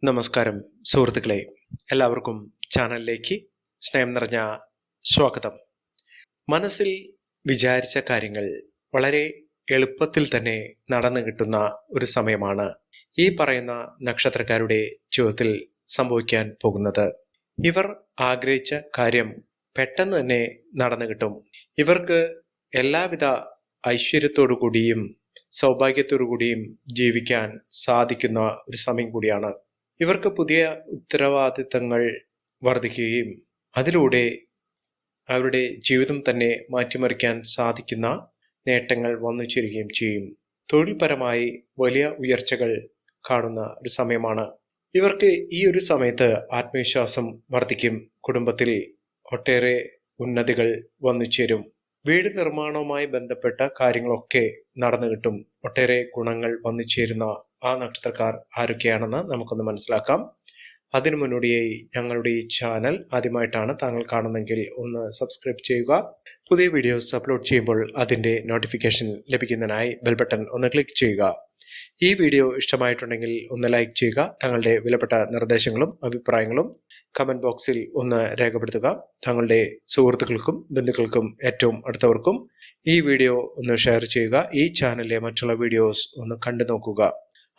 നമസ്കാരം സുഹൃത്തുക്കളെ, എല്ലാവർക്കും ചാനലിലേക്ക് സ്നേഹം നിറഞ്ഞ സ്വാഗതം. മനസ്സിൽ വിചാരിച്ച കാര്യങ്ങൾ വളരെ എളുപ്പത്തിൽ തന്നെ നടന്നു കിട്ടുന്ന ഒരു സമയമാണ് ഈ പറയുന്ന നക്ഷത്രക്കാരുടെ ജീവിതത്തിൽ സംഭവിക്കാൻ പോകുന്നത്. ഇവർ ആഗ്രഹിച്ച കാര്യം പെട്ടെന്ന് തന്നെ നടന്നു കിട്ടും. ഇവർക്ക് എല്ലാവിധ ഐശ്വര്യത്തോടു കൂടിയും സൗഭാഗ്യത്തോടു കൂടിയും ജീവിക്കാൻ സാധിക്കുന്ന ഒരു സമയം കൂടിയാണ്. ഇവർക്ക് പുതിയ ഉത്തരവാദിത്തങ്ങൾ വർദ്ധിക്കുകയും അതിലൂടെ അവരുടെ ജീവിതം തന്നെ മാറ്റിമറിക്കാൻ സാധിക്കുന്ന നേട്ടങ്ങൾ വന്നു ചേരുകയും ചെയ്യും. തൊഴിൽപരമായി വലിയ ഉയർച്ചകൾ കാണുന്ന ഒരു സമയമാണ്. ഇവർക്ക് ഈ ഒരു സമയത്ത് ആത്മവിശ്വാസം വർദ്ധിക്കും. കുടുംബത്തിൽ ഒട്ടേറെ ഉന്നതികൾ വന്നു ചേരും. വീട് നിർമ്മാണവുമായി ബന്ധപ്പെട്ട കാര്യങ്ങളൊക്കെ നടന്നു കിട്ടും. ഒട്ടേറെ ഗുണങ്ങൾ വന്നു ചേരുന്ന ആ നക്ഷത്രക്കാർ ആരൊക്കെയാണെന്ന് നമുക്കൊന്ന് മനസ്സിലാക്കാം. അതിനു മുന്നോടിയായി ഞങ്ങളുടെ ഈ ചാനൽ ആദ്യമായിട്ടാണ് താങ്കൾ കാണുന്നെങ്കിൽ ഒന്ന് സബ്സ്ക്രൈബ് ചെയ്യുക. പുതിയ വീഡിയോസ് അപ്ലോഡ് ചെയ്യുമ്പോൾ അതിൻ്റെ നോട്ടിഫിക്കേഷൻ ലഭിക്കുന്നതിനായി ബെൽ ബട്ടൺ ഒന്ന് ക്ലിക്ക് ചെയ്യുക. ഈ വീഡിയോ ഇഷ്ടമായിട്ടുണ്ടെങ്കിൽ ഒന്ന് ലൈക്ക് ചെയ്യുക. തങ്ങളുടെ വിലപ്പെട്ട നിർദ്ദേശങ്ങളും അഭിപ്രായങ്ങളും കമന്റ് ബോക്സിൽ ഒന്ന് രേഖപ്പെടുത്തുക. തങ്ങളുടെ സുഹൃത്തുക്കൾക്കും ബന്ധുക്കൾക്കും ഏറ്റവും അടുത്തവർക്കും ഈ വീഡിയോ ഒന്ന് ഷെയർ ചെയ്യുക. ഈ ചാനലിലെ മറ്റുള്ള വീഡിയോസ് ഒന്ന് കണ്ടു നോക്കുക.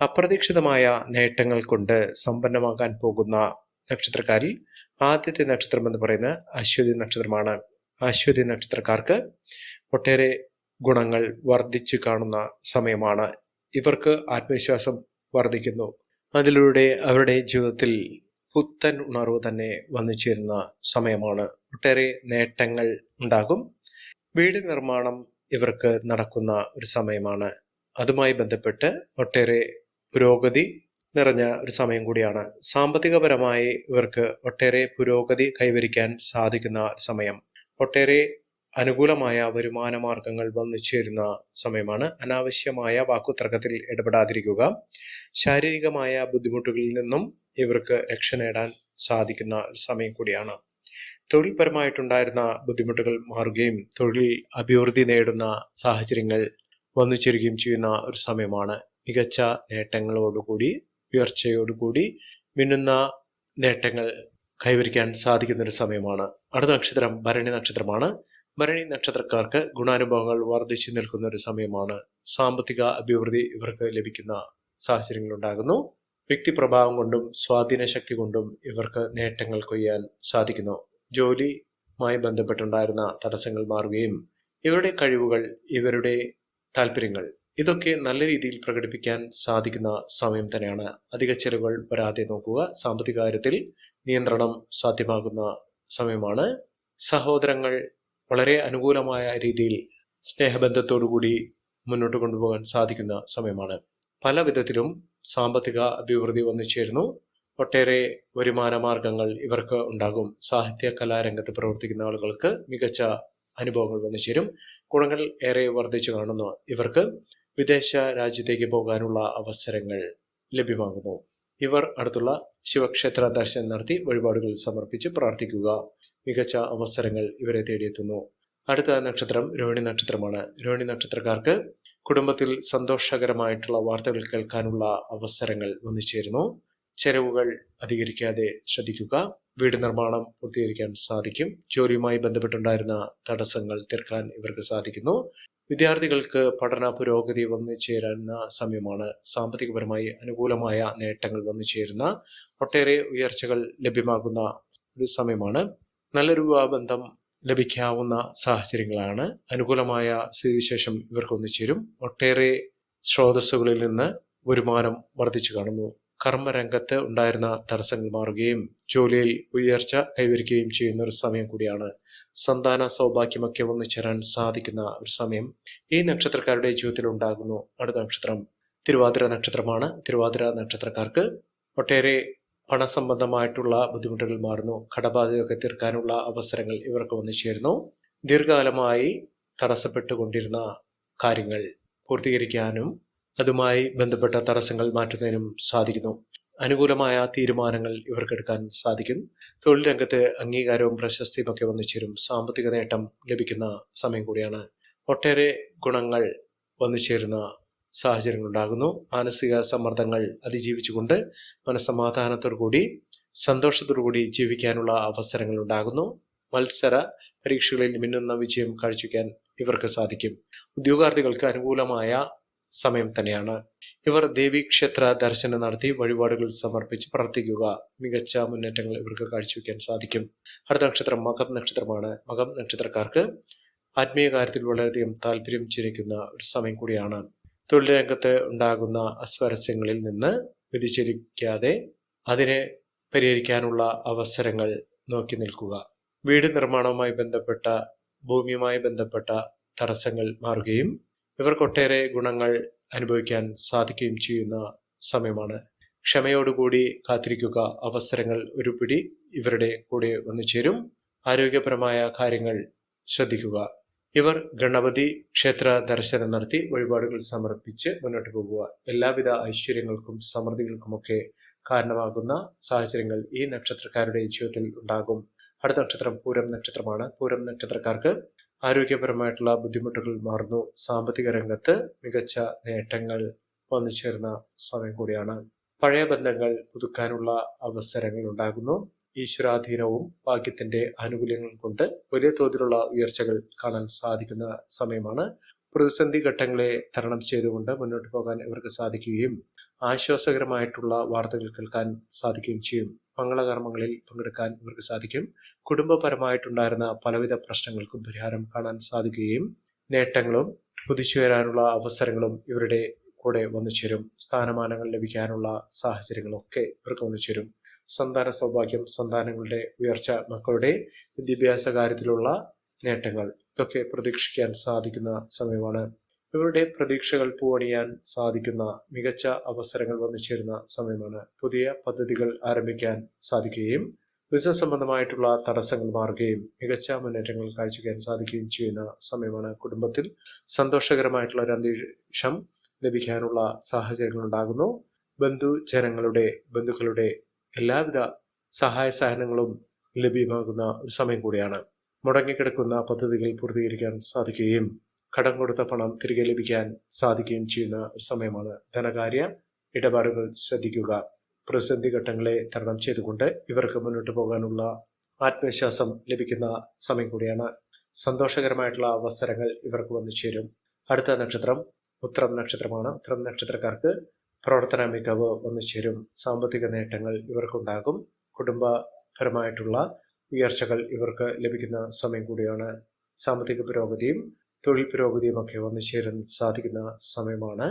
അപ്രതീക്ഷിതമായ നേട്ടങ്ങൾ കൊണ്ട് സമ്പന്നമാകാൻ പോകുന്ന നക്ഷത്രക്കാരിൽ ആദ്യത്തെ നക്ഷത്രം എന്ന് പറയുന്നത് അശ്വതി നക്ഷത്രമാണ്. അശ്വതി നക്ഷത്രക്കാർക്ക് ഒട്ടേറെ ഗുണങ്ങൾ വർദ്ധിച്ചു കാണുന്ന സമയമാണ്. ഇവർക്ക് ആത്മവിശ്വാസം വർദ്ധിക്കുന്നു. അതിലൂടെ അവരുടെ ജീവിതത്തിൽ പുത്തൻ ഉണർവ് തന്നെ വന്നു ചേരുന്ന സമയമാണ്. ഒട്ടേറെ നേട്ടങ്ങൾ ഉണ്ടാകും. വീട് നിർമ്മാണം ഇവർക്ക് നടക്കുന്ന ഒരു സമയമാണ്. അതുമായി ബന്ധപ്പെട്ട് ഒട്ടേറെ പുരോഗതി നിറഞ്ഞ ഒരു സമയം കൂടിയാണ്. സാമ്പത്തികപരമായി ഇവർക്ക് ഒട്ടേറെ പുരോഗതി കൈവരിക്കാൻ സാധിക്കുന്ന സമയം. ഒട്ടേറെ അനുകൂലമായ വരുമാന മാർഗങ്ങൾ വന്നു ചേരുന്ന സമയമാണ്. അനാവശ്യമായ വാക്കുതർക്കത്തിൽ ഇടപെടാതിരിക്കുക. ശാരീരികമായ ബുദ്ധിമുട്ടുകളിൽ നിന്നും ഇവർക്ക് രക്ഷ നേടാൻ സാധിക്കുന്ന സമയം കൂടിയാണ്. തൊഴിൽപരമായിട്ടുണ്ടായിരുന്ന ബുദ്ധിമുട്ടുകൾ മാറുകയും തൊഴിൽ അഭിവൃദ്ധി നേടുന്ന സാഹചര്യങ്ങൾ വന്നു ചേരുകയും ചെയ്യുന്ന ഒരു സമയമാണ്. മികച്ച നേട്ടങ്ങളോടുകൂടി ഉയർച്ചയോടുകൂടി മിന്നുന്ന നേട്ടങ്ങൾ കൈവരിക്കാൻ സാധിക്കുന്ന ഒരു സമയമാണ്. അടുത്ത നക്ഷത്രം ഭരണി നക്ഷത്രമാണ്. ഭരണി നക്ഷത്രക്കാർക്ക് ഗുണാനുഭവങ്ങൾ വർദ്ധിച്ചു നിൽക്കുന്ന ഒരു സമയമാണ്. സാമ്പത്തിക അഭിവൃദ്ധി ഇവർക്ക് ലഭിക്കുന്ന സാഹചര്യങ്ങൾ ഉണ്ടാകുന്നു. വ്യക്തിപ്രഭാവം കൊണ്ടും സ്വാധീന ശക്തി കൊണ്ടും ഇവർക്ക് നേട്ടങ്ങൾ കൊയ്യാൻ സാധിക്കുന്നു. ജോലിയുമായി ബന്ധപ്പെട്ടുണ്ടായിരുന്ന തടസ്സങ്ങൾ മാറുകയും ഇവരുടെ കഴിവുകൾ, ഇവരുടെ താല്പര്യങ്ങൾ ഇതൊക്കെ നല്ല രീതിയിൽ പ്രകടിപ്പിക്കാൻ സാധിക്കുന്ന സമയം തന്നെയാണ്. അധിക ചെലവുകൾ വരാതെ നോക്കുക. സാമ്പത്തിക കാര്യത്തിൽ നിയന്ത്രണം സാധ്യമാകുന്ന സമയമാണ്. സഹോദരങ്ങൾ വളരെ അനുകൂലമായ രീതിയിൽ സ്നേഹബന്ധത്തോടുകൂടി മുന്നോട്ട് കൊണ്ടുപോകാൻ സാധിക്കുന്ന സമയമാണ്. പല വിധത്തിലും സാമ്പത്തിക അഭിവൃദ്ധി വന്നു ചേരുന്നു. ഒട്ടേറെ വരുമാന മാർഗങ്ങൾ ഇവർക്ക് ഉണ്ടാകും. സാഹിത്യ കലാരംഗത്ത് പ്രവർത്തിക്കുന്ന ആളുകൾക്ക് മികച്ച അനുഭവങ്ങൾ വന്നു ചേരും. ഗുണങ്ങൾ ഏറെ വർദ്ധിച്ചു കാണുന്നു. ഇവർക്ക് വിദേശ രാജ്യത്തേക്ക് പോകാനുള്ള അവസരങ്ങൾ ലഭ്യമാകുന്നു. ഇവർ അടുത്തുള്ള ശിവക്ഷേത്ര ദർശനം നടത്തി വഴിപാടുകൾ സമർപ്പിച്ച് പ്രാർത്ഥിക്കുക. മികച്ച അവസരങ്ങൾ ഇവരെ തേടിയെത്തുന്നു. അടുത്ത നക്ഷത്രം രോഹിണി നക്ഷത്രമാണ്. രോഹിണി നക്ഷത്രക്കാർക്ക് കുടുംബത്തിൽ സന്തോഷകരമായിട്ടുള്ള വാർത്തകൾ കേൾക്കാനുള്ള അവസരങ്ങൾ വന്നു ചേരുന്നു. ചെലവുകൾ അധികരിക്കാതെ ശ്രദ്ധിക്കുക. വീട് നിർമ്മാണം പൂർത്തീകരിക്കാൻ സാധിക്കും. ജോലിയുമായി ബന്ധപ്പെട്ടുണ്ടായിരുന്ന തടസ്സങ്ങൾ തീർക്കാൻ ഇവർക്ക് സാധിക്കുന്നു. വിദ്യാർത്ഥികൾക്ക് പഠന പുരോഗതി വന്നു ചേരുന്ന സമയമാണ്. സാമ്പത്തികപരമായി അനുകൂലമായ നേട്ടങ്ങൾ വന്നു ചേരുന്ന ഒട്ടേറെ ഉയർച്ചകൾ ലഭ്യമാകുന്ന ഒരു സമയമാണ്. നല്ലൊരു വിവാഹബന്ധം ലഭിക്കാവുന്ന സാഹചര്യങ്ങളാണ്. അനുകൂലമായ സ്ഥിതിവിശേഷം ഇവർക്ക് വന്നു ചേരും. ഒട്ടേറെ സ്രോതസ്സുകളിൽ നിന്ന് വരുമാനം വർദ്ധിച്ചു കാണുന്നു. കർമ്മരംഗത്ത് ഉണ്ടായിരുന്ന തടസ്സങ്ങൾ മാറുകയും ജോലിയിൽ ഉയർച്ച കൈവരിക്കുകയും ചെയ്യുന്ന ഒരു സമയം കൂടിയാണ്. സന്താന സൗഭാഗ്യമൊക്കെ വന്നു ചേരാൻ സാധിക്കുന്ന ഒരു സമയം ഈ നക്ഷത്രക്കാരുടെ ജീവിതത്തിൽ ഉണ്ടാകുന്നു. അടുത്ത നക്ഷത്രം തിരുവാതിര നക്ഷത്രമാണ്. തിരുവാതിര നക്ഷത്രക്കാർക്ക് ഒട്ടേറെ പണസംബന്ധമായിട്ടുള്ള ബുദ്ധിമുട്ടുകൾ മാറുന്നു. കടബാധ്യതയൊക്കെ തീർക്കാനുള്ള അവസരങ്ങൾ ഇവർക്ക് വന്നു ചേരുന്നു. ദീർഘകാലമായി തടസ്സപ്പെട്ടുകൊണ്ടിരുന്ന കാര്യങ്ങൾ പൂർത്തീകരിക്കാനും അതുമായി ബന്ധപ്പെട്ട തടസ്സങ്ങൾ മാറ്റുന്നതിനും സാധിക്കുന്നു. അനുകൂലമായ തീരുമാനങ്ങൾ ഇവർക്കെടുക്കാൻ സാധിക്കും. തൊഴിൽ രംഗത്ത് അംഗീകാരവും പ്രശസ്തിയും ഒക്കെ വന്നു ചേരും. സാമ്പത്തിക നേട്ടം ലഭിക്കുന്ന സമയം കൂടിയാണ്. ഒട്ടേറെ ഗുണങ്ങൾ വന്നു ചേരുന്ന സാഹചര്യങ്ങൾ ഉണ്ടാകുന്നു. മാനസിക സമ്മർദ്ദങ്ങൾ അതിജീവിച്ചുകൊണ്ട് മനസ്സമാധാനത്തോടു കൂടി സന്തോഷത്തോടു കൂടി ജീവിക്കാനുള്ള അവസരങ്ങൾ ഉണ്ടാകുന്നു. മത്സര പരീക്ഷകളിൽ മിന്നുന്ന വിജയം കാഴ്ചവെക്കാൻ ഇവർക്ക് സാധിക്കും. ഉദ്യോഗാർത്ഥികൾക്ക് അനുകൂലമായ സമയം തന്നെയാണ്. ഇവർ ദേവീക്ഷേത്ര ദർശനം നടത്തി വഴിപാടുകൾ സമർപ്പിച്ച് പ്രാർത്ഥിക്കുക. മികച്ച മുന്നേറ്റങ്ങൾ ഇവർക്ക് കാഴ്ചവെക്കാൻ സാധിക്കും. അടുത്ത നക്ഷത്രം മകം നക്ഷത്രമാണ്. മകം നക്ഷത്രക്കാർക്ക് ആത്മീയ കാര്യത്തിൽ വളരെയധികം താല്പര്യം ജനിക്കുന്ന ഒരു സമയം കൂടിയാണ്. തൊഴിൽ രംഗത്ത് ഉണ്ടാകുന്ന അസ്വാരസ്യങ്ങളിൽ നിന്ന് വ്യതിചലിക്കാതെ അതിനെ പരിഹരിക്കാനുള്ള അവസരങ്ങൾ നോക്കി നിൽക്കുക. വീട് നിർമ്മാണവുമായി ബന്ധപ്പെട്ട ഭൂമിയുമായി ബന്ധപ്പെട്ട തടസ്സങ്ങൾ മാറുകയും ഇവർക്കൊട്ടേറെ ഗുണങ്ങൾ അനുഭവിക്കാൻ സാധിക്കുകയും ചെയ്യുന്ന സമയമാണ്. ക്ഷമയോടുകൂടി കാത്തിരിക്കുക. അവസരങ്ങൾ ഒരു പിടി ഇവരുടെ കൂടെ വന്നു ചേരും. ആരോഗ്യപരമായ കാര്യങ്ങൾ ശ്രദ്ധിക്കുക. ഇവർ ഗണപതി ക്ഷേത്ര ദർശനം നടത്തി വഴിപാടുകൾ സമർപ്പിച്ച് മുന്നോട്ട് പോകുക. എല്ലാവിധ ഐശ്വര്യങ്ങൾക്കും സമൃദ്ധികൾക്കുമൊക്കെ കാരണമാകുന്ന സാഹചര്യങ്ങൾ ഈ നക്ഷത്രക്കാരുടെ ജീവിതത്തിൽ ഉണ്ടാകും. അടുത്ത നക്ഷത്രം പൂരം നക്ഷത്രമാണ്. പൂരം നക്ഷത്രക്കാർക്ക് ആരോഗ്യപരമായിട്ടുള്ള ബുദ്ധിമുട്ടുകൾ മാറുന്നു. സാമ്പത്തിക രംഗത്ത് മികച്ച നേട്ടങ്ങൾ വന്നു ചേർന്ന സമയം കൂടിയാണ്. പഴയ ബന്ധങ്ങൾ പുതുക്കാനുള്ള അവസരങ്ങൾ ഉണ്ടാകുന്നു. ഈശ്വരാധീനവും ഭാഗ്യത്തിന്റെ ആനുകൂല്യങ്ങളും കൊണ്ട് വലിയ തോതിലുള്ള ഉയർച്ചകൾ കാണാൻ സാധിക്കുന്ന സമയമാണ്. പ്രതിസന്ധി ഘട്ടങ്ങളെ തരണം ചെയ്തുകൊണ്ട് മുന്നോട്ട് പോകാൻ ഇവർക്ക് സാധിക്കുകയും ആശ്വാസകരമായിട്ടുള്ള വാർത്തകൾ കേൾക്കാൻ സാധിക്കുകയും ചെയ്യും. മംഗളകർമ്മങ്ങളിൽ പങ്കെടുക്കാൻ ഇവർക്ക് സാധിക്കും. കുടുംബപരമായിട്ടുണ്ടായിരുന്ന പലവിധ പ്രശ്നങ്ങൾക്കും പരിഹാരം കാണാൻ സാധിക്കുകയും നേട്ടങ്ങളും കുതിച്ചുയരാനുള്ള അവസരങ്ങളും ഇവരുടെ കൂടെ വന്നു ചേരും. സ്ഥാനമാനങ്ങൾ ലഭിക്കാനുള്ള സാഹചര്യങ്ങളൊക്കെ ഇവർക്ക് വന്നു ചേരും. സന്താന സൗഭാഗ്യം, സന്താനങ്ങളുടെ ഉയർച്ച, മക്കളുടെ വിദ്യാഭ്യാസ കാര്യത്തിലുള്ള നേട്ടങ്ങൾ ഇതൊക്കെ പ്രതീക്ഷിക്കാൻ സാധിക്കുന്ന സമയമാണ്. ഇവരുടെ പ്രതീക്ഷകൾ പൂവണിയാൻ സാധിക്കുന്ന മികച്ച അവസരങ്ങൾ വന്നു ചേരുന്ന സമയമാണ്. പുതിയ പദ്ധതികൾ ആരംഭിക്കാൻ സാധിക്കുകയും ബിസിനസ് സംബന്ധമായിട്ടുള്ള തടസ്സങ്ങൾ മാറുകയും മികച്ച മുന്നേറ്റങ്ങൾ കാഴ്ചവെക്കാൻ സാധിക്കുകയും ചെയ്യുന്ന സമയമാണ്. കുടുംബത്തിൽ സന്തോഷകരമായിട്ടുള്ള ഒരു അന്തരീക്ഷം ലഭിക്കാനുള്ള സാഹചര്യങ്ങൾ ഉണ്ടാകുന്നു. ബന്ധുക്കളുടെ എല്ലാവിധ സഹായ സഹനങ്ങളും ലഭ്യമാകുന്ന ഒരു സമയം കൂടിയാണ്. മുടങ്ങിക്കിടക്കുന്ന പദ്ധതികൾ പൂർത്തീകരിക്കാൻ സാധിക്കുകയും കടം കൊടുത്ത പണം തിരികെ ലഭിക്കാൻ സാധിക്കുകയും ചെയ്യുന്ന ഒരു സമയമാണ്. ധനകാര്യ ഇടപാടുകൾ ശ്രദ്ധിക്കുക. പ്രതിസന്ധി ഘട്ടങ്ങളെ തരണം ചെയ്തുകൊണ്ട് ഇവർക്ക് മുന്നോട്ട് പോകാനുള്ള ആത്മവിശ്വാസം ലഭിക്കുന്ന സമയം കൂടിയാണ്. സന്തോഷകരമായിട്ടുള്ള അവസരങ്ങൾ ഇവർക്ക് വന്നു ചേരും. അടുത്ത നക്ഷത്രം ഉത്രം നക്ഷത്രമാണ്. ഉത്രം നക്ഷത്രക്കാർക്ക് പ്രവർത്തന മികവ് വന്നു ചേരും. സാമ്പത്തിക നേട്ടങ്ങൾ ഇവർക്കുണ്ടാകും. കുടുംബപരമായിട്ടുള്ള ഉയർച്ചകൾ ഇവർക്ക് ലഭിക്കുന്ന സമയം കൂടിയാണ്. സാമ്പത്തിക പുരോഗതിയും തൊഴിൽ പുരോഗതിയും ഒക്കെ വന്നു ചേരാൻ സാധിക്കുന്ന സമയമാണ്.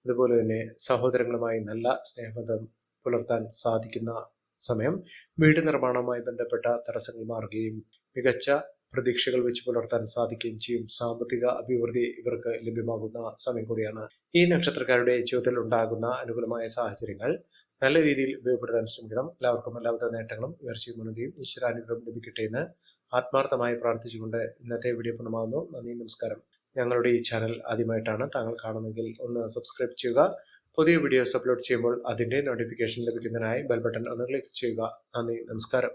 അതുപോലെ തന്നെ സഹോദരങ്ങളുമായി നല്ല സ്നേഹബന്ധം പുലർത്താൻ സാധിക്കുന്ന സമയം. വീട് നിർമ്മാണവുമായി ബന്ധപ്പെട്ട തടസ്സങ്ങൾ മാറുകയും മികച്ച പ്രതീക്ഷകൾ വെച്ച് പുലർത്താൻ സാധിക്കുകയും ചെയ്യും. സാമ്പത്തിക അഭിവൃദ്ധി ഇവർക്ക് ലഭ്യമാകുന്ന സമയം കൂടിയാണ്. ഈ നക്ഷത്രക്കാരുടെ ജീവിതത്തിൽ ഉണ്ടാകുന്ന അനുകൂലമായ സാഹചര്യങ്ങൾ നല്ല രീതിയിൽ ഉപയോഗപ്പെടുത്താൻ ശ്രമിക്കണം. എല്ലാവർക്കും എല്ലാവിധ നേട്ടങ്ങളും ഉയർച്ചയും ഉന്നതിയും ഈശ്വരാനുഗ്രഹം ലഭിക്കട്ടെ എന്ന് ആത്മാർത്ഥമായി പ്രാർത്ഥിച്ചുകൊണ്ട് ഇന്നത്തെ വീഡിയോ പൂർണ്ണമാകുന്നു. നന്ദി, നമസ്കാരം. ഞങ്ങളുടെ ഈ ചാനൽ ആദ്യമായിട്ടാണ് താങ്കൾ കാണുന്നതെങ്കിൽ ഒന്ന് സബ്സ്ക്രൈബ് ചെയ്യുക. പുതിയ വീഡിയോസ് അപ്ലോഡ് ചെയ്യുമ്പോൾ അതിൻ്റെ നോട്ടിഫിക്കേഷൻ ലഭിക്കുന്നതിനായി ബെൽ ബട്ടൺ ഒന്ന് ക്ലിക്ക് ചെയ്യുക. നന്ദി, നമസ്കാരം.